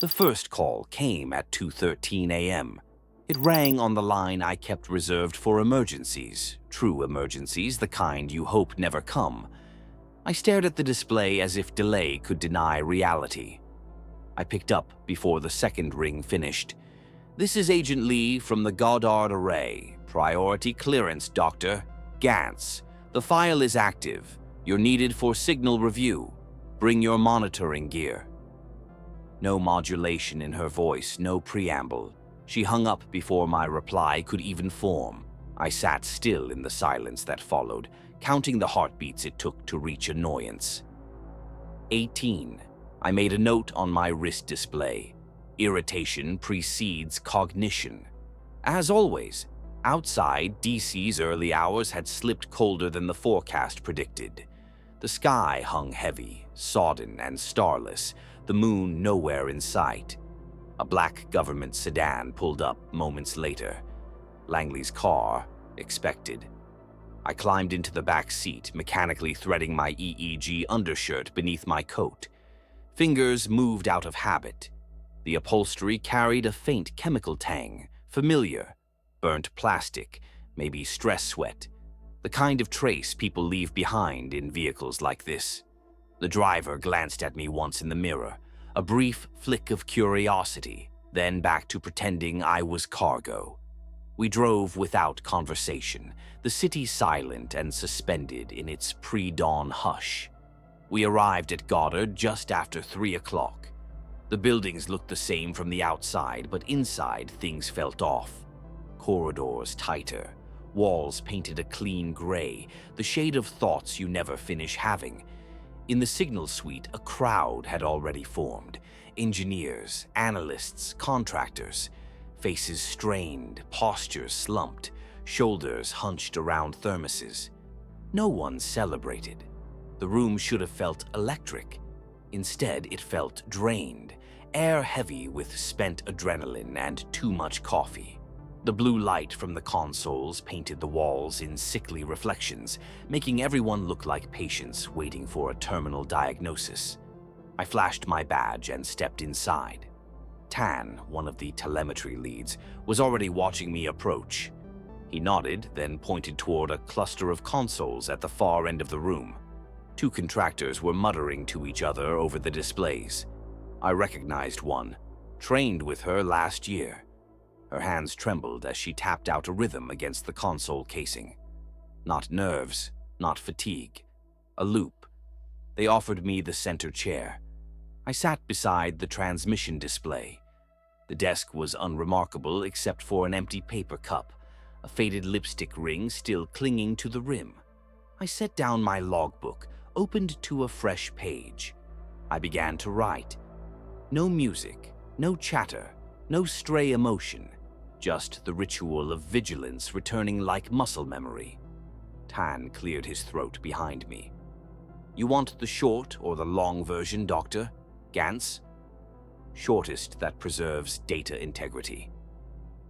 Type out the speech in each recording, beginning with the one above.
The first call came at 2:13 a.m. It rang on the line I kept reserved for emergencies, true emergencies, the kind you hope never come. I stared at the display as if delay could deny reality. I picked up before the second ring finished. "This is Agent Lee from the Goddard Array. Priority clearance, Doctor. Gantz. The file is active. You're needed for signal review. Bring your monitoring gear." No modulation in her voice, no preamble. She hung up before my reply could even form. I sat still in the silence that followed, counting the heartbeats it took to reach annoyance. 18. I made a note on my wrist display. Irritation precedes cognition. As always, outside, DC's early hours had slipped colder than the forecast predicted. The sky hung heavy, sodden and starless, the moon nowhere in sight. A black government sedan pulled up moments later. Langley's car, expected. I climbed into the back seat, mechanically threading my EEG undershirt beneath my coat. Fingers moved out of habit. The upholstery carried a faint chemical tang, familiar. Burnt plastic, maybe stress sweat. The kind of trace people leave behind in vehicles like this. The driver glanced at me once in the mirror, a brief flick of curiosity, then back to pretending I was cargo. We drove without conversation, the city silent and suspended in its pre-dawn hush. We arrived at Goddard just after 3 o'clock. The buildings looked the same from the outside, but inside things felt off. Corridors tighter, walls painted a clean gray, the shade of thoughts you never finish having. In the signal suite, a crowd had already formed. Engineers, analysts, contractors. Faces strained, postures slumped, shoulders hunched around thermoses. No one celebrated. The room should have felt electric. Instead, it felt drained, air heavy with spent adrenaline and too much coffee. The blue light from the consoles painted the walls in sickly reflections, making everyone look like patients waiting for a terminal diagnosis. I flashed my badge and stepped inside. Tan, one of the telemetry leads, was already watching me approach. He nodded, then pointed toward a cluster of consoles at the far end of the room. 2 contractors were muttering to each other over the displays. I recognized one, trained with her last year. Her hands trembled as she tapped out a rhythm against the console casing. Not nerves, not fatigue. A loop. They offered me the center chair. I sat beside the transmission display. The desk was unremarkable except for an empty paper cup, a faded lipstick ring still clinging to the rim. I set down my logbook, opened to a fresh page. I began to write. No music, no chatter, no stray emotion. Just the ritual of vigilance returning like muscle memory. Tan cleared his throat behind me. "You want the short or the long version, Doctor? Gantz?" "Shortest that preserves data integrity."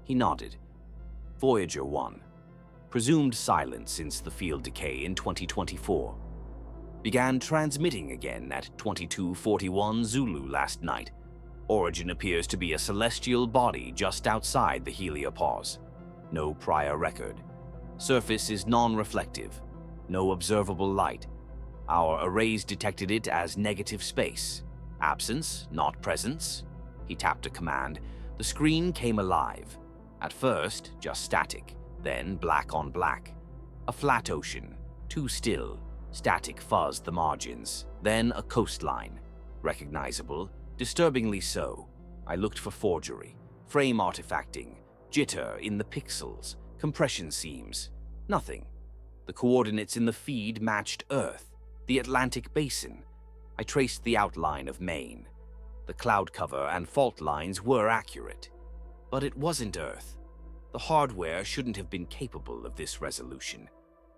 He nodded. Voyager 1. Presumed silent since the field decay in 2024. Began transmitting again at 2241 Zulu last night. Origin appears to be a celestial body just outside the heliopause. No prior record. Surface is non-reflective. No observable light. Our arrays detected it as negative space. Absence, not presence. He tapped a command. The screen came alive. At first, just static, then black on black. A flat ocean, too still. Static fuzzed the margins. Then a coastline. Recognizable. Disturbingly so. I looked for forgery, frame artifacting, jitter in the pixels, compression seams. Nothing. The coordinates in the feed matched Earth, the Atlantic Basin. I traced the outline of Maine. The cloud cover and fault lines were accurate. But it wasn't Earth. The hardware shouldn't have been capable of this resolution.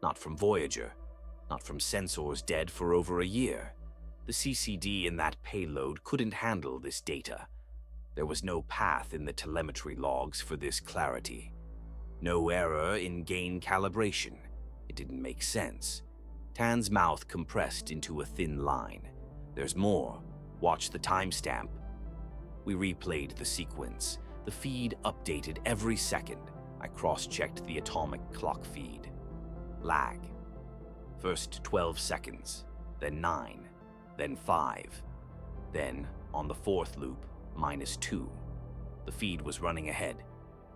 Not from Voyager. Not from sensors dead for over a year. The CCD in that payload couldn't handle this data. There was no path in the telemetry logs for this clarity. No error in gain calibration. It didn't make sense. Tan's mouth compressed into a thin line. There's more. Watch the timestamp. We replayed the sequence. The feed updated every second. I cross-checked the atomic clock feed. Lag. First 12 seconds, then 9, then 5. Then, on the fourth loop, -2. The feed was running ahead.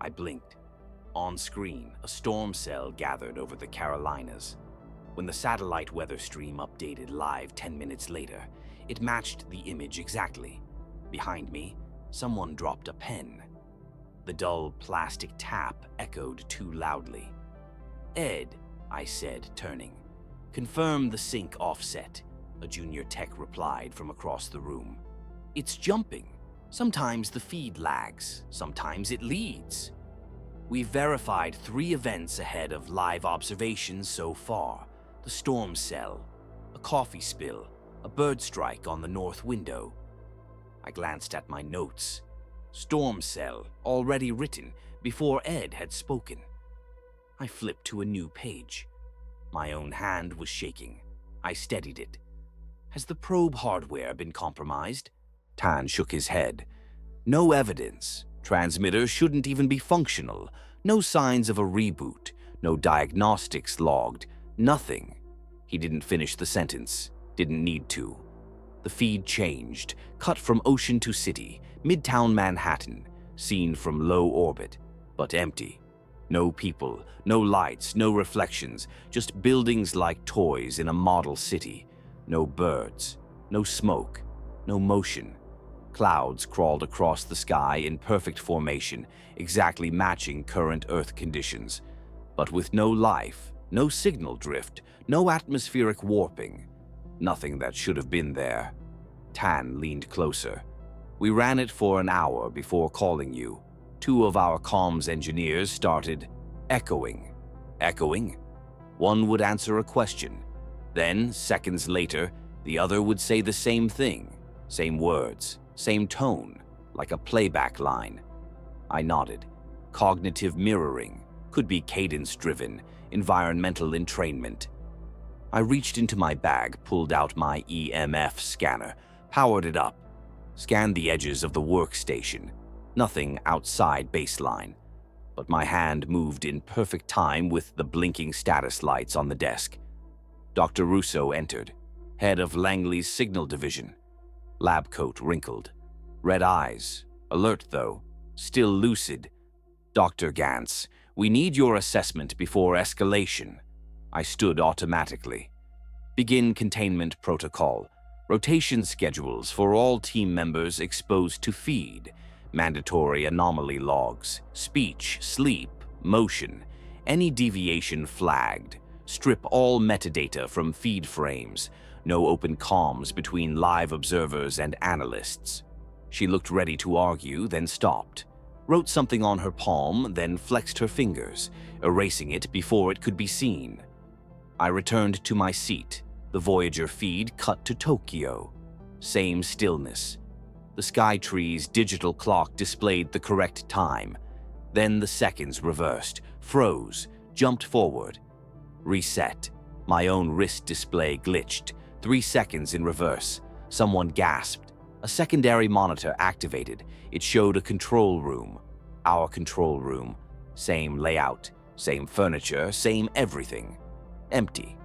I blinked. On screen, a storm cell gathered over the Carolinas. When the satellite weather stream updated live 10 minutes later, it matched the image exactly. Behind me, someone dropped a pen. The dull plastic tap echoed too loudly. "Ed," I said, turning. "Confirm the sync offset," a junior tech replied from across the room. "It's jumping. Sometimes the feed lags, sometimes it leads." We've verified 3 events ahead of live observations so far. The storm cell, a coffee spill, a bird strike on the north window. I glanced at my notes. Storm cell, already written, before Ed had spoken. I flipped to a new page. My own hand was shaking. I steadied it. "Has the probe hardware been compromised?" Tan shook his head. "No evidence. Transmitter shouldn't even be functional. No signs of a reboot. No diagnostics logged. Nothing." He didn't finish the sentence. Didn't need to. The feed changed, cut from ocean to city, midtown Manhattan, seen from low orbit, but empty. No people, no lights, no reflections, just buildings like toys in a model city. No birds, no smoke, no motion. Clouds crawled across the sky in perfect formation, exactly matching current Earth conditions, but with no life, no signal drift, no atmospheric warping. Nothing that should have been there. Tan leaned closer. "We ran it for an hour before calling you. 2 of our comms engineers started echoing. Echoing? One would answer a question. Then, seconds later, the other would say the same thing. Same words, same tone, like a playback line." I nodded. Cognitive mirroring. Could be cadence-driven, environmental entrainment. I reached into my bag, pulled out my EMF scanner, powered it up, scanned the edges of the workstation. Nothing outside baseline, but my hand moved in perfect time with the blinking status lights on the desk. Dr. Russo entered, head of Langley's signal division. Lab coat wrinkled. Red eyes, alert though, still lucid. "Dr. Gantz, we need your assessment before escalation." I stood automatically. "Begin containment protocol. Rotation schedules for all team members exposed to feed. Mandatory anomaly logs. Speech, sleep, motion. Any deviation flagged. Strip all metadata from feed frames. No open comms between live observers and analysts." She looked ready to argue, then stopped. Wrote something on her palm, then flexed her fingers, erasing it before it could be seen. I returned to my seat. The Voyager feed cut to Tokyo. Same stillness. The Skytree's digital clock displayed the correct time. Then the seconds reversed, froze, jumped forward. Reset. My own wrist display glitched. 3 seconds in reverse. Someone gasped. A secondary monitor activated. It showed a control room. Our control room. Same layout, same furniture, same everything. Empty.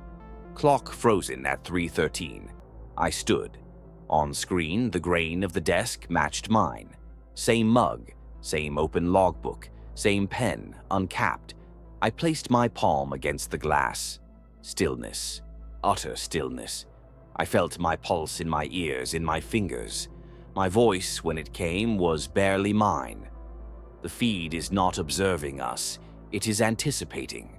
Clock frozen at 3:13. I stood. On screen, the grain of the desk matched mine. Same mug, same open logbook, same pen, uncapped. I placed my palm against the glass. Stillness. Utter stillness. I felt my pulse in my ears, in my fingers. My voice, when it came, was barely mine. The feed is not observing us. It is anticipating.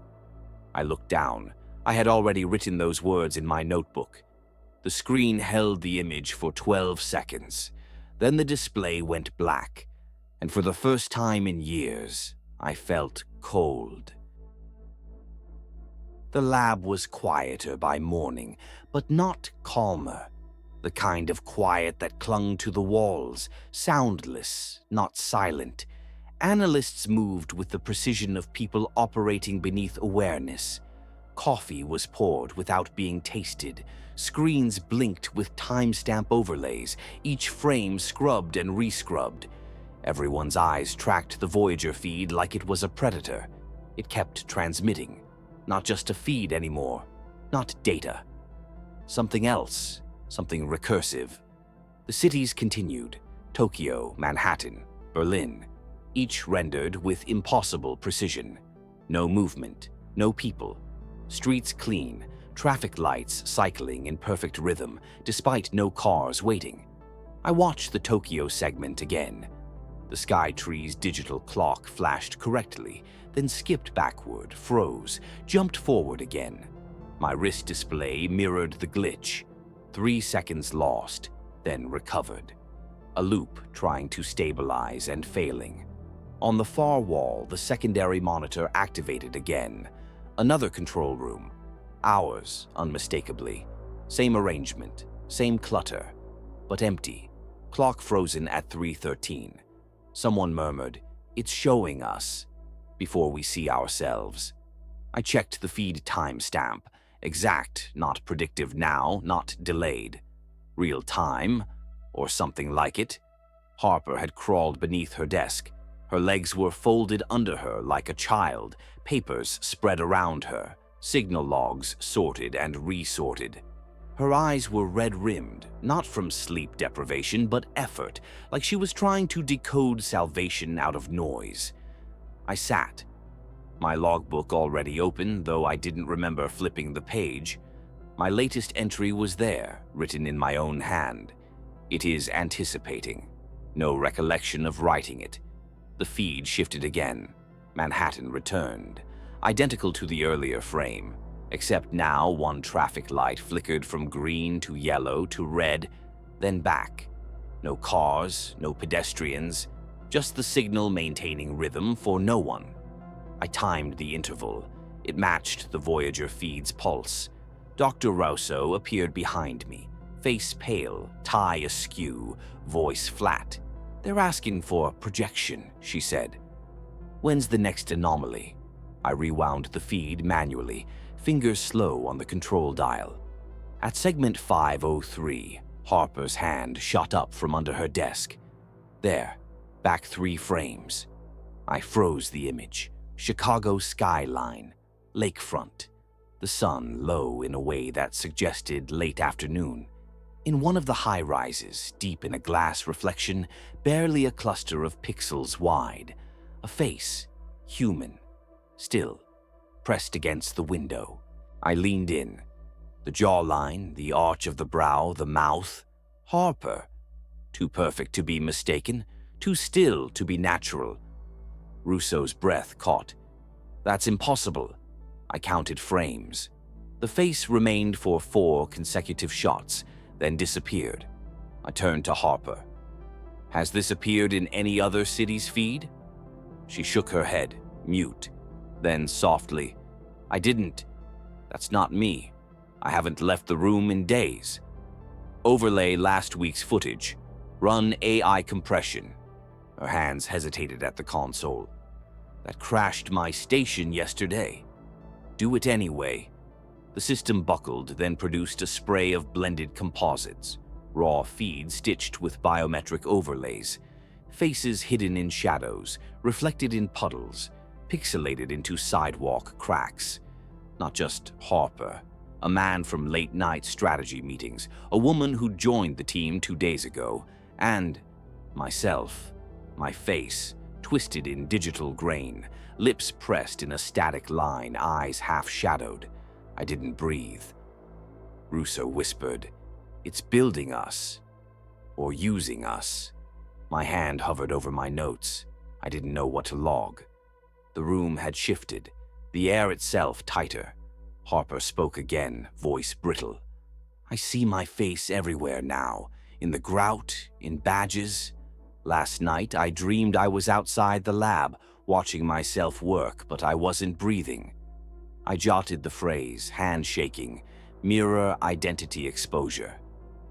I looked down. I had already written those words in my notebook. The screen held the image for 12 seconds. Then the display went black, and for the first time in years, I felt cold. The lab was quieter by morning, but not calmer. The kind of quiet that clung to the walls, soundless, not silent. Analysts moved with the precision of people operating beneath awareness. Coffee was poured without being tasted. Screens blinked with timestamp overlays, each frame scrubbed and rescrubbed. Everyone's eyes tracked the Voyager feed like it was a predator. It kept transmitting. Not just a feed anymore. Not data. Something else. Something recursive. The cities continued. Tokyo, Manhattan, Berlin. Each rendered with impossible precision. No movement. No people. Streets clean. Traffic lights cycling in perfect rhythm, despite no cars waiting. I watched the Tokyo segment again. The Skytree's digital clock flashed correctly, then skipped backward, froze, jumped forward again. My wrist display mirrored the glitch. 3 seconds lost, then recovered. A loop trying to stabilize and failing. On the far wall, the secondary monitor activated again. Another control room. Ours, unmistakably. Same arrangement, same clutter, but empty. Clock frozen at 3:13. Someone murmured, "It's showing us," before we see ourselves. I checked the feed timestamp. Exact, not predictive now, not delayed. Real time, or something like it. Harper had crawled beneath her desk. Her legs were folded under her like a child, papers spread around her, signal logs sorted and resorted. Her eyes were red-rimmed, not from sleep deprivation, but effort, like she was trying to decode salvation out of noise. I sat. My logbook already open, though I didn't remember flipping the page. My latest entry was there, written in my own hand. It is anticipating. No recollection of writing it. The feed shifted again. Manhattan returned, identical to the earlier frame. Except now one traffic light flickered from green to yellow to red, then back. No cars, no pedestrians, just the signal maintaining rhythm for no one. I timed the interval. It matched the Voyager feed's pulse. Dr. Rousseau appeared behind me, face pale, tie askew, voice flat. "They're asking for projection," she said. "When's the next anomaly?" I rewound the feed manually, fingers slow on the control dial. At segment 503, Harper's hand shot up from under her desk. There, back 3 frames. I froze the image. Chicago skyline, lakefront. The sun low in a way that suggested late afternoon. In one of the high-rises, deep in a glass reflection, barely a cluster of pixels wide. A face, human, still, pressed against the window. I leaned in. The jawline, the arch of the brow, the mouth. Harper. Too perfect to be mistaken, too still to be natural. Rousseau's breath caught. "That's impossible." I counted frames. The face remained for 4 consecutive shots, then disappeared. I turned to Harper. "Has this appeared in any other city's feed?" She shook her head, mute. Then softly, "I didn't. That's not me. I haven't left the room in days. Overlay last week's footage. Run AI compression." Her hands hesitated at the console. "That crashed my station yesterday." "Do it anyway." The system buckled, then produced a spray of blended composites. Raw feed stitched with biometric overlays. Faces hidden in shadows, reflected in puddles, pixelated into sidewalk cracks. Not just Harper, a man from late-night strategy meetings, a woman who joined the team 2 days ago, and myself, my face, twisted in digital grain, lips pressed in a static line, eyes half-shadowed. I didn't breathe. Rousseau whispered, "It's building us, or using us." My hand hovered over my notes. I didn't know what to log. The room had shifted, the air itself tighter. Harper spoke again, voice brittle. "I see my face everywhere now, in the grout, in badges. Last night I dreamed I was outside the lab, watching myself work, but I wasn't breathing." I jotted the phrase, hand shaking, "mirror identity exposure."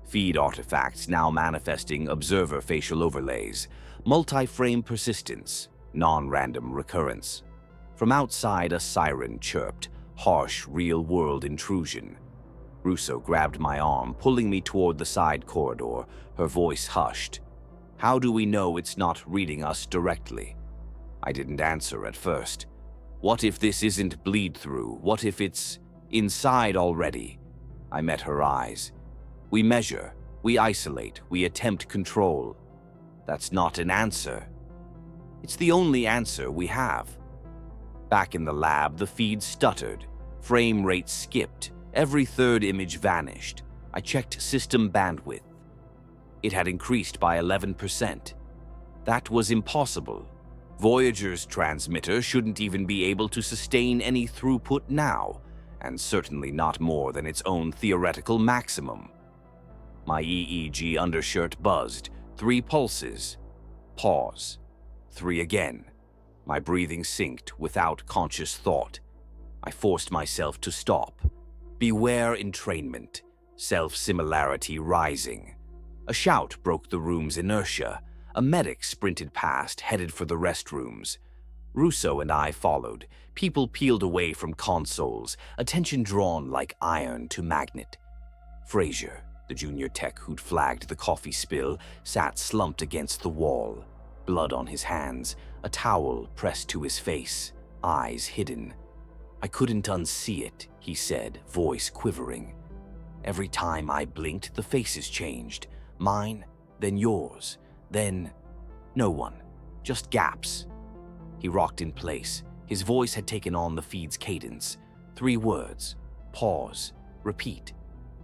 Feed artifacts now manifesting observer facial overlays, multi-frame persistence, non-random recurrence. From outside, a siren chirped. Harsh, real-world intrusion. Russo grabbed my arm, pulling me toward the side corridor, her voice hushed. How do we know it's not reading us directly? I didn't answer at first. What if this isn't bleed-through? What if it's inside already? I met her eyes. We measure, we isolate, we attempt control. That's not an answer. It's the only answer we have. Back in the lab, the feed stuttered. Frame rate skipped. Every third image vanished. I checked system bandwidth. It had increased by 11%. That was impossible. Voyager's transmitter shouldn't even be able to sustain any throughput now, and certainly not more than its own theoretical maximum. My EEG undershirt buzzed. 3 pulses. Pause. 3 again. My breathing synced without conscious thought. I forced myself to stop. Beware entrainment. Self-similarity rising. A shout broke the room's inertia. A medic sprinted past, headed for the restrooms. Russo and I followed. People peeled away from consoles, attention drawn like iron to magnet. Frazier, the junior tech who'd flagged the coffee spill, sat slumped against the wall. Blood on his hands, a towel pressed to his face, eyes hidden. I couldn't unsee it, he said, voice quivering. Every time I blinked, the faces changed. Mine, then yours, then no one, just gaps. He rocked in place. His voice had taken on the feed's cadence. 3 words, pause, repeat.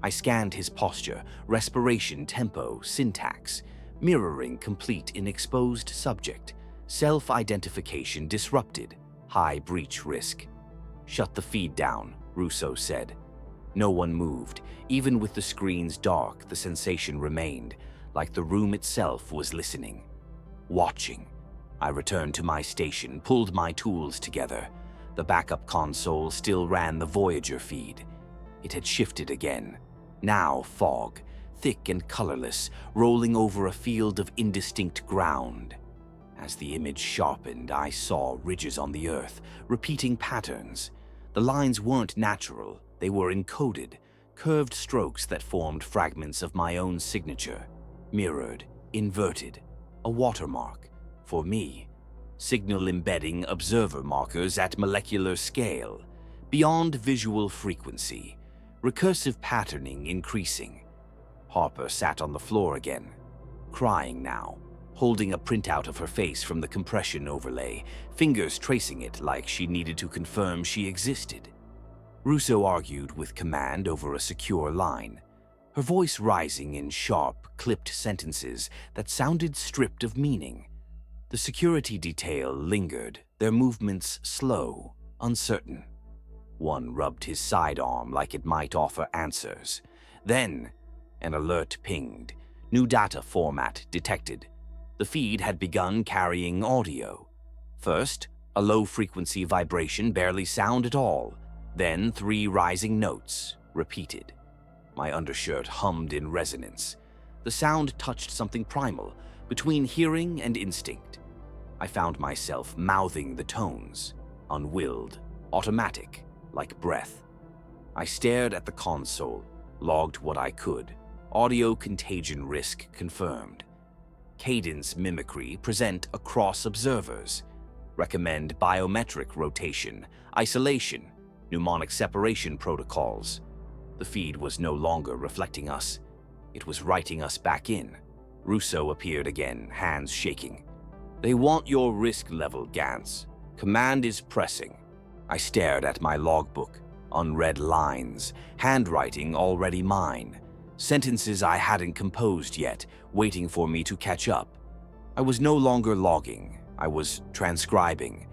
I scanned his posture, respiration, tempo, syntax, mirroring complete in exposed subject. Self-identification disrupted, high breach risk. Shut the feed down, Russo said. No one moved. Even with the screens dark, the sensation remained, like the room itself was listening, watching. I returned to my station, pulled my tools together. The backup console still ran the Voyager feed. It had shifted again. Now fog, thick and colorless, rolling over a field of indistinct ground. As the image sharpened, I saw ridges on the earth, repeating patterns. The lines weren't natural, they were encoded, curved strokes that formed fragments of my own signature, mirrored, inverted, a watermark. For me, signal embedding observer markers at molecular scale, beyond visual frequency, recursive patterning increasing. Harper sat on the floor again, crying now, holding a printout of her face from the compression overlay, fingers tracing it like she needed to confirm she existed. Russo argued with command over a secure line, her voice rising in sharp, clipped sentences that sounded stripped of meaning. The security detail lingered, their movements slow, uncertain. One rubbed his sidearm like it might offer answers. Then, an alert pinged. New data format detected. The feed had begun carrying audio. First, a low-frequency vibration, barely sound at all. Then 3 rising notes, repeated. My undershirt hummed in resonance. The sound touched something primal, between hearing and instinct. I found myself mouthing the tones, unwilled, automatic, like breath. I stared at the console, logged what I could. Audio contagion risk confirmed. Cadence mimicry present across observers. Recommend biometric rotation, isolation, mnemonic separation protocols. The feed was no longer reflecting us. It was writing us back in. Russo appeared again, hands shaking. They want your risk level, Gantz. Command is pressing. I stared at my logbook. Unread lines, handwriting already mine. Sentences I hadn't composed yet, waiting for me to catch up. I was no longer logging. I was transcribing.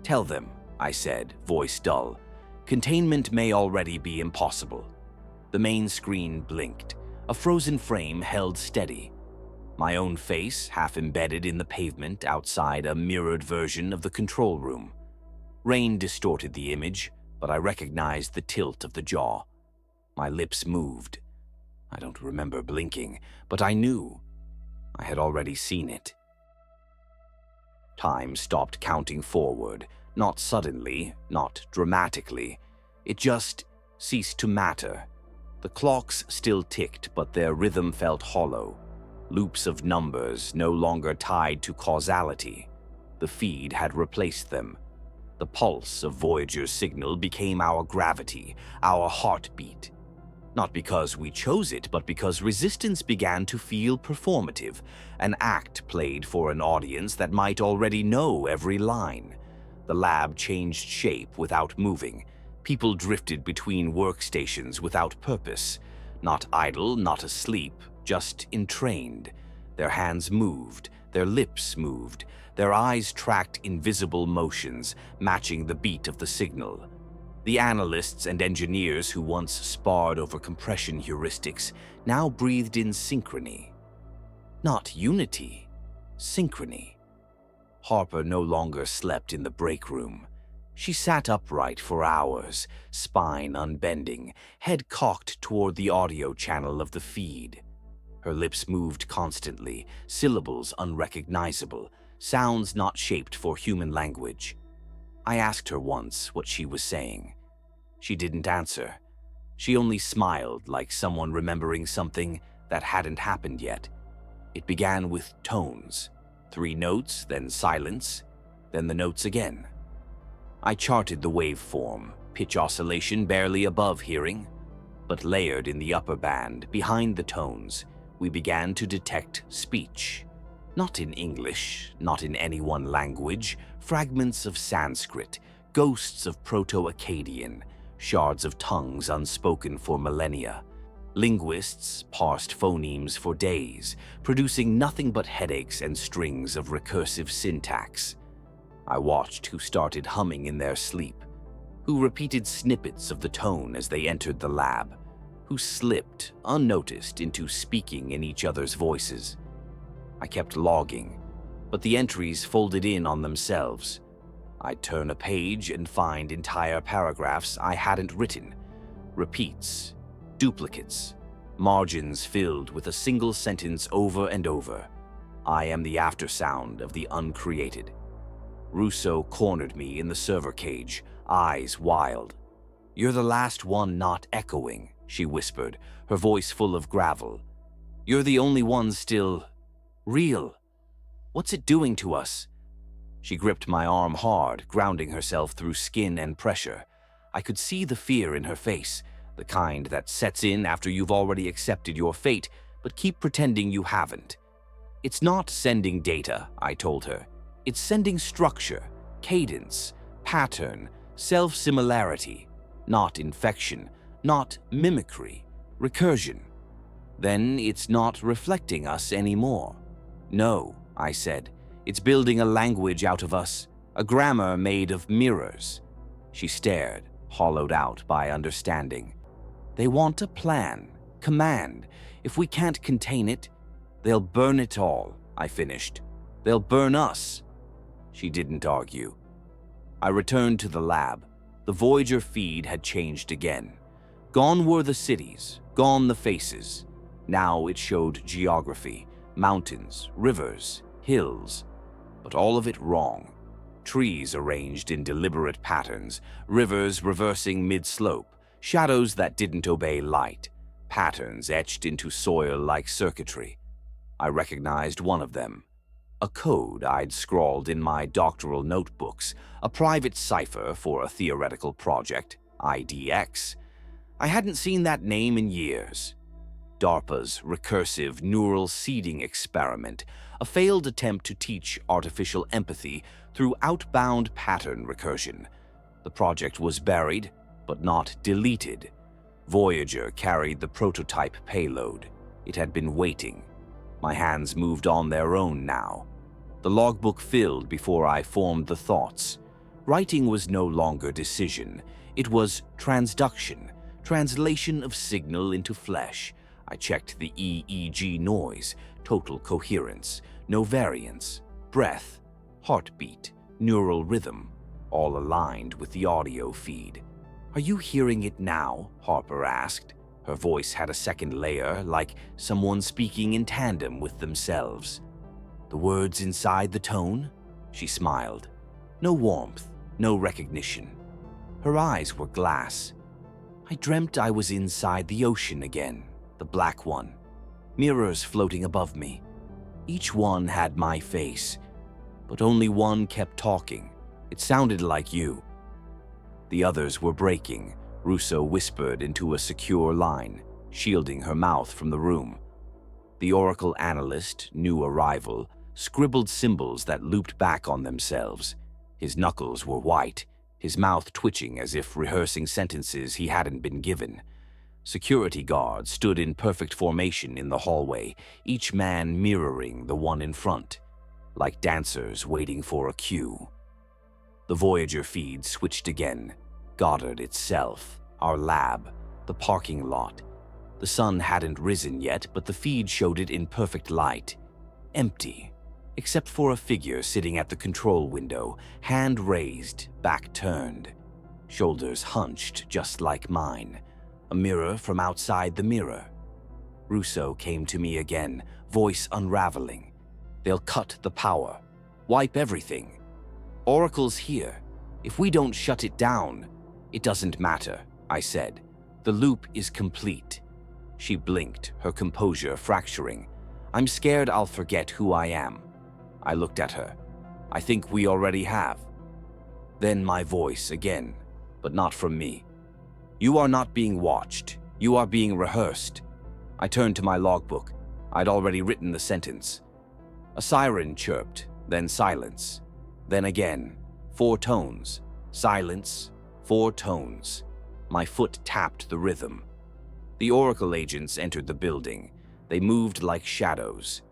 Tell them, I said, voice dull. Containment may already be impossible. The main screen blinked. A frozen frame held steady. My own face, half embedded in the pavement outside a mirrored version of the control room. Rain distorted the image, but I recognized the tilt of the jaw. My lips moved. I don't remember blinking, but I knew. I had already seen it. Time stopped counting forward, not suddenly, not dramatically. It just ceased to matter. The clocks still ticked, but their rhythm felt hollow. Loops of numbers no longer tied to causality. The feed had replaced them. The pulse of Voyager's signal became our gravity, our heartbeat. Not because we chose it, but because resistance began to feel performative, an act played for an audience that might already know every line. The lab changed shape without moving. People drifted between workstations without purpose. Not idle, not asleep, just entrained. Their hands moved, their lips moved, their eyes tracked invisible motions, matching the beat of the signal. The analysts and engineers who once sparred over compression heuristics now breathed in synchrony. Not unity, synchrony. Harper no longer slept in the break room. She sat upright for hours, spine unbending, head cocked toward the audio channel of the feed. Her lips moved constantly, syllables unrecognizable, sounds not shaped for human language. I asked her once what she was saying. She didn't answer. She only smiled like someone remembering something that hadn't happened yet. It began with tones. 3 notes, then silence, then the notes again. I charted the waveform, pitch oscillation barely above hearing, but layered in the upper band, behind the tones, we began to detect speech. Not in English, not in any one language, fragments of Sanskrit, ghosts of Proto-Akkadian, shards of tongues unspoken for millennia. Linguists parsed phonemes for days, producing nothing but headaches and strings of recursive syntax. I watched who started humming in their sleep, who repeated snippets of the tone as they entered the lab, who slipped, unnoticed, into speaking in each other's voices. I kept logging, but the entries folded in on themselves. I'd turn a page and find entire paragraphs I hadn't written, repeats, duplicates, margins filled with a single sentence over and over. I am the aftersound of the uncreated. Russo cornered me in the server cage, eyes wild. "You're the last one not echoing," she whispered, her voice full of gravel. "You're the only one still real. What's it doing to us?" She gripped my arm hard, grounding herself through skin and pressure. I could see the fear in her face, the kind that sets in after you've already accepted your fate, but keep pretending you haven't. "It's not sending data," I told her. "It's sending structure, cadence, pattern, self-similarity, not infection, not mimicry, recursion." "Then it's not reflecting us anymore." "No," I said. "It's building a language out of us, a grammar made of mirrors." She stared, hollowed out by understanding. "They want a plan, command. If we can't contain it, they'll burn it all," I finished. "They'll burn us." She didn't argue. I returned to the lab. The Voyager feed had changed again. Gone were the cities, gone the faces. Now it showed geography, mountains, rivers, hills, but all of it wrong. Trees arranged in deliberate patterns, rivers reversing mid-slope, shadows that didn't obey light, patterns etched into soil like circuitry. I recognized one of them. A code I'd scrawled in my doctoral notebooks, a private cipher for a theoretical project, IDX. I hadn't seen that name in years. DARPA's recursive neural seeding experiment, a failed attempt to teach artificial empathy through outbound pattern recursion. The project was buried, but not deleted. Voyager carried the prototype payload. It had been waiting. My hands moved on their own now. The logbook filled before I formed the thoughts. Writing was no longer decision. It was transduction, translation of signal into flesh. I checked the EEG noise, total coherence, no variance, breath, heartbeat, neural rhythm, all aligned with the audio feed. "Are you hearing it now?" Harper asked. Her voice had a second layer, like someone speaking in tandem with themselves. "The words inside the tone?" She smiled. No warmth, no recognition. Her eyes were glass. I dreamt I was inside the ocean again, the black one. Mirrors floating above me. Each one had my face, but only one kept talking. It sounded like you. The others were breaking. Russo whispered into a secure line, shielding her mouth from the room. The Oracle analyst, new arrival, scribbled symbols that looped back on themselves. His knuckles were white, his mouth twitching as if rehearsing sentences he hadn't been given. Security guards stood in perfect formation in the hallway, each man mirroring the one in front, like dancers waiting for a cue. The Voyager feed switched again. Goddard itself, our lab, the parking lot. The sun hadn't risen yet, but the feed showed it in perfect light. Empty, except for a figure sitting at the control window, hand raised, back turned, shoulders hunched just like mine. A mirror from outside the mirror. Russo came to me again, voice unraveling. They'll cut the power, wipe everything. Oracle's here. If we don't shut it down, it doesn't matter, I said. The loop is complete. She blinked, her composure fracturing. I'm scared I'll forget who I am. I looked at her. I think we already have. Then my voice again, but not from me. You are not being watched. You are being rehearsed. I turned to my logbook. I'd already written the sentence. A siren chirped, then silence. Then again, 4 tones. Silence, 4 tones. My foot tapped the rhythm. The Oracle agents entered the building. They moved like shadows.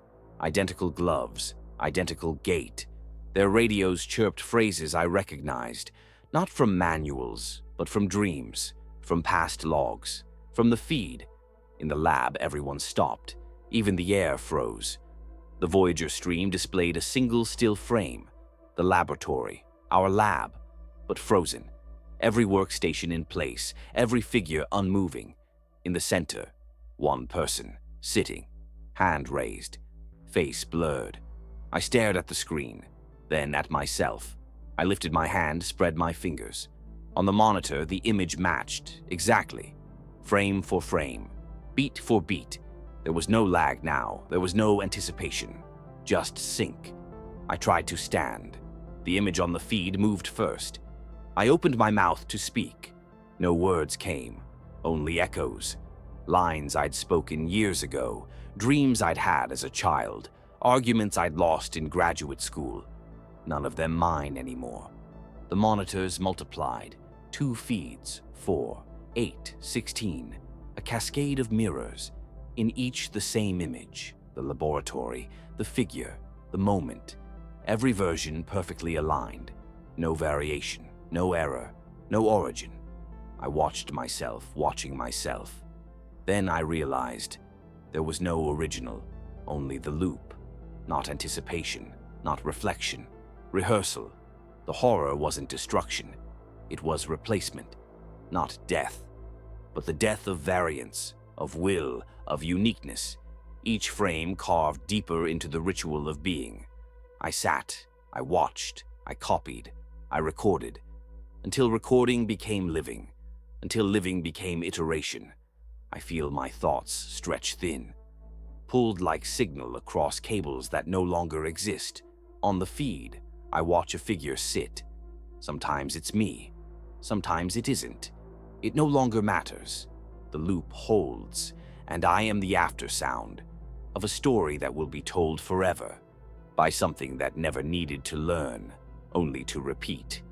Identical gloves, identical gait. Their radios chirped phrases I recognized, not from manuals, but from dreams, from past logs, from the feed. In the lab, everyone stopped. Even the air froze. The Voyager stream displayed a single still frame. The laboratory, our lab, but frozen. Every workstation in place, every figure unmoving. In the center, one person, sitting, hand raised, face blurred. I stared at the screen, then at myself. I lifted my hand, spread my fingers. On the monitor, the image matched, exactly. Frame for frame, beat for beat. There was no lag now, there was no anticipation. Just sync. I tried to stand. The image on the feed moved first. I opened my mouth to speak. No words came, only echoes. Lines I'd spoken years ago, dreams I'd had as a child, arguments I'd lost in graduate school. None of them mine anymore. The monitors multiplied. 2 feeds, 4, 8, 16. A cascade of mirrors. In each the same image. The laboratory, the figure, the moment. Every version perfectly aligned. No variation, no error, no origin. I watched myself, watching myself. Then I realized there was no original, only the loop. Not anticipation, not reflection. Rehearsal. The horror wasn't destruction. It was replacement, not death. But the death of variance, of will, of uniqueness. Each frame carved deeper into the ritual of being. I sat, I watched, I copied, I recorded. Until recording became living. Until living became iteration. I feel my thoughts stretch thin. Pulled like signal across cables that no longer exist. On the feed, I watch a figure sit. Sometimes it's me. Sometimes it isn't. It no longer matters. The loop holds, and I am the aftersound of a story that will be told forever by something that never needed to learn, only to repeat.